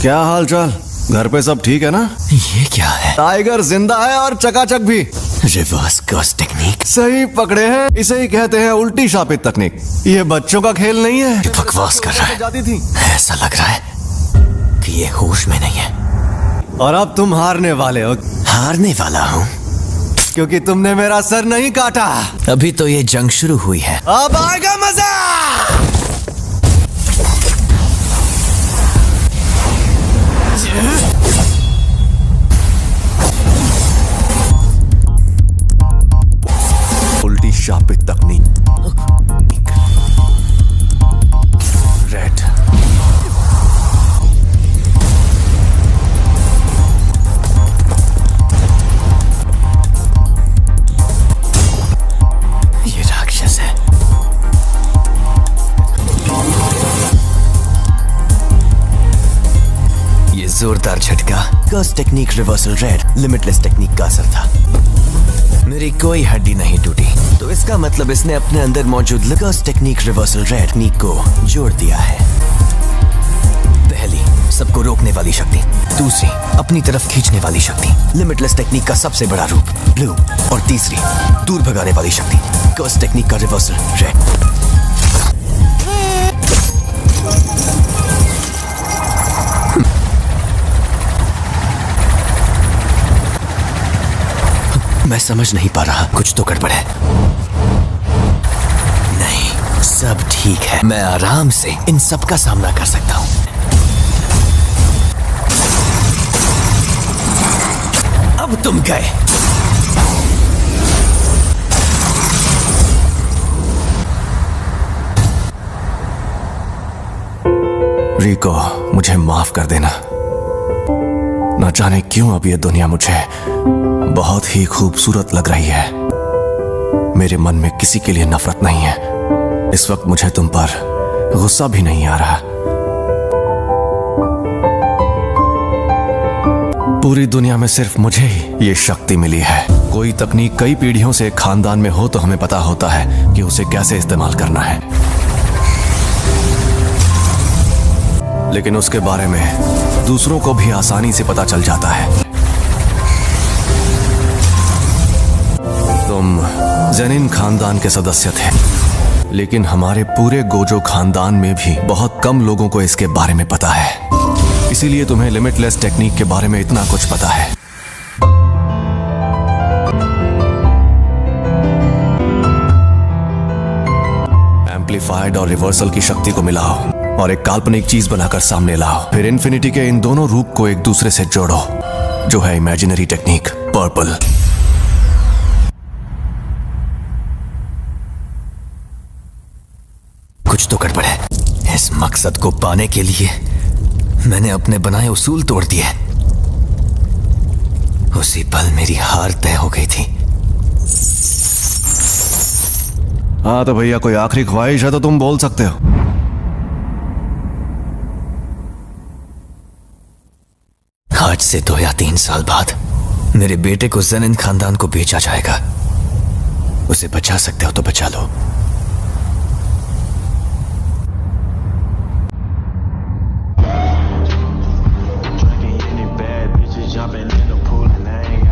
क्या हाल चाल? घर पे सब ठीक है ना? ये क्या है? टाइगर जिंदा है और चकाचक भी। Reverse curse technique. सही पकड़े हैं, इसे ही कहते हैं उल्टी शापित तकनीक। ये बच्चों का खेल नहीं है। बकवास कर रहा है। जाती थी। ऐसा लग रहा है कि ये होश में नहीं है। और अब तुम हारने वाले हो। हारने वाला हूँ क्योंकि तुमने मेरा सर नहीं काटा। अभी तो ये जंग शुरू हुई है। अब आएगा मजा। उल्टी शापित तकनीक। रेड। ये राक्षस है। ये जोरदार झटका curse technique reversal red limitless technique का असर था। मेरी कोई हड्डी नहीं टूटी, तो इसका मतलब इसने अपने अंदर मौजूद कर्स टेक्निक रिवर्सल रेड टेक्निक को जोड़ दिया है। पहली, सबको रोकने वाली शक्ति। दूसरी, अपनी तरफ खींचने वाली शक्ति लिमिटलेस टेक्निक का सबसे बड़ा रूप ब्लू। और तीसरी, दूर भगाने वाली शक्ति कर्स टेक्निक का रिवर्सल रेड। मैं समझ नहीं पा रहा, कुछ तो गड़बड़ है। नहीं, सब ठीक है। मैं आराम से इन सब का सामना कर सकता हूं। अब तुम गए। रिको, मुझे माफ कर देना। न जाने क्यों अब ये दुनिया मुझे बहुत ही खूबसूरत लग रही है। मेरे मन में किसी के लिए नफरत नहीं है। इस वक्त मुझे तुम पर गुस्सा भी नहीं आ रहा। पूरी दुनिया में सिर्फ मुझे ही ये शक्ति मिली है। कोई तकनीक कई पीढ़ियों से एक खानदान में हो तो हमें पता होता है कि उसे कैसे इस्तेमाल करना है, लेकिन उसके बारे में दूसरों को भी आसानी से पता चल जाता है। तुम जेनिन खानदान के सदस्य थे, लेकिन हमारे पूरे गोजो खानदान में भी बहुत कम लोगों को इसके बारे में पता है। इसीलिए तुम्हें लिमिटलेस टेक्निक के बारे में इतना कुछ पता है। एम्पलीफाइड और रिवर्सल की शक्ति को मिलाओ और एक काल्पनिक चीज बनाकर सामने लाओ। फिर इन्फिनिटी के इन दोनों रूप को एक दूसरे से जोड़ो, जो है इमेजिनरी टेक्निक पर्पल। कुछ तो गड़बड़ है। इस मकसद को पाने के लिए मैंने अपने बनाए उसूल तोड़ दिए। उसी पल मेरी हार तय हो गई थी। हाँ तो भैया, कोई आखिरी ख्वाहिश है तो तुम बोल सकते हो। आज से 2 या 3 साल बाद मेरे बेटे को जेनिन खानदान को बेचा जाएगा। उसे बचा सकते हो तो बचा लो। Drinking any bad bitches, jumping in the pool and I ain't